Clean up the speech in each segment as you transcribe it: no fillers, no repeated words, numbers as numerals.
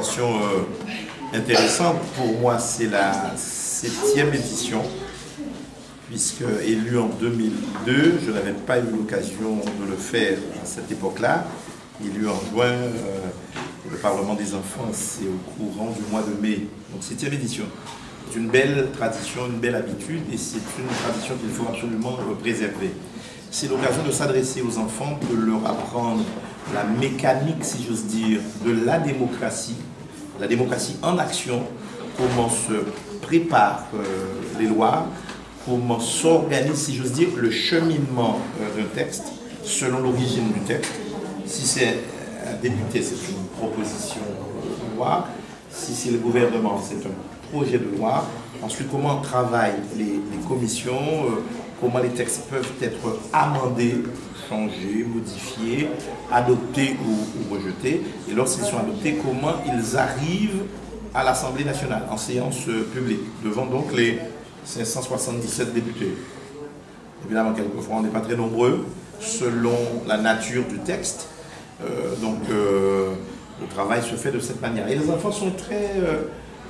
proportion intéressante. Pour moi, c'est la 7e édition, puisque élu en 2002, je n'avais pas eu l'occasion de le faire à cette époque-là. Élu en juin, le Parlement des enfants, c'est au courant du mois de mai. Donc 7e édition. C'est une belle tradition, une belle habitude, et c'est une tradition qu'il faut absolument préserver. C'est l'occasion de s'adresser aux enfants, de leur apprendre la mécanique, si j'ose dire, de la démocratie en action, comment se préparent les lois, comment s'organise, si j'ose dire, le cheminement d'un texte selon l'origine du texte. Si c'est un député, c'est une proposition de loi. Si c'est le gouvernement, c'est un projet de loi. Ensuite, comment travaillent les commissions, comment les textes peuvent être amendés, changés, modifiés, adoptés ou rejetés. Et lorsqu'ils sont adoptés, comment ils arrivent à l'Assemblée nationale, en séance publique, devant donc les 577 députés. Évidemment, quelquefois, on n'est pas très nombreux, selon la nature du texte. Le travail se fait de cette manière. Et les enfants sont très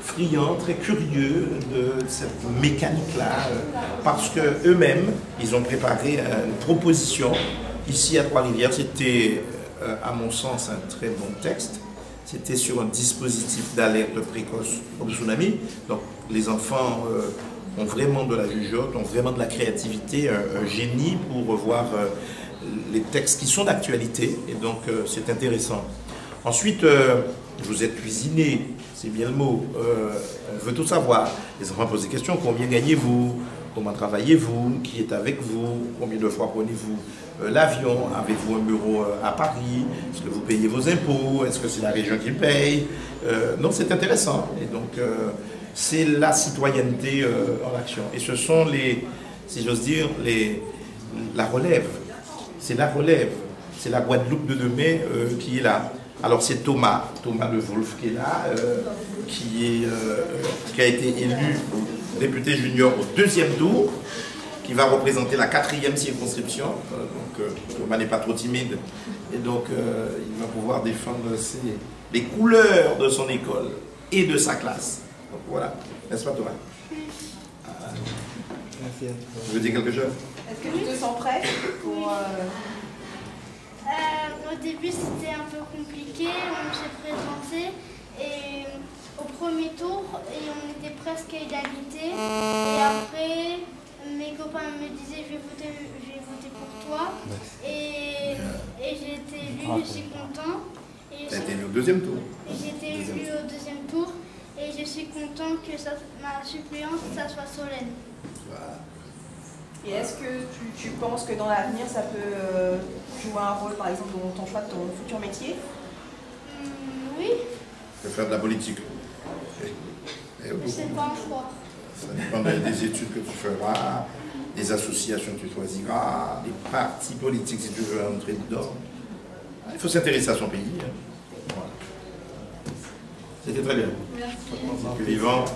friands, très curieux de cette mécanique-là, parce qu'eux-mêmes, ils ont préparé une proposition ici à Trois-Rivières. C'était, à mon sens, un très bon texte. C'était sur un dispositif d'alerte précoce au tsunami. Donc, les enfants ont vraiment de la jugeote, ont vraiment de la créativité, un génie pour revoir les textes qui sont d'actualité. Et donc, c'est intéressant. Ensuite, vous êtes cuisiné, c'est bien le mot. On veut tout savoir. Les enfants posent des questions. Combien gagnez-vous? Comment travaillez-vous? Qui est avec vous? Combien de fois prenez-vous l'avion? Avez-vous un bureau à Paris? Est-ce que vous payez vos impôts? Est-ce que c'est la région qui paye? Non, c'est intéressant. Et donc, c'est la citoyenneté en action. Et ce sont les, si j'ose dire, la relève. C'est la relève. C'est la Guadeloupe de demain qui est là. Alors c'est Thomas de Wolf qui est là, qui a été élu député junior au 2e tour, qui va représenter la 4e circonscription. Thomas n'est pas trop timide, et donc il va pouvoir défendre les couleurs de son école et de sa classe. Donc voilà, n'est-ce pas Thomas? Merci. Tu veux dire quelque chose? Est-ce que tu te sens prêt pour... Au début c'était un peu compliqué, on s'est présenté et au premier tour et on était presque à égalité et après mes copains me disaient je vais voter pour toi et j'ai été élue, je suis content. Tu as été élu au 2e tour. J'ai été élue au 2e tour et je suis content que ma suppléance ça soit Solène. Voilà. Et est-ce que tu penses que dans l'avenir, ça peut jouer un rôle, par exemple, dans ton choix de ton futur métier? Oui. Tu peux faire de la politique. C'est pas un choix. Ça dépend des études que tu feras, des associations que tu choisiras, des partis politiques si tu veux entrer dedans. Il faut s'intéresser à son pays. Voilà. C'était très bien. Merci. Vivant.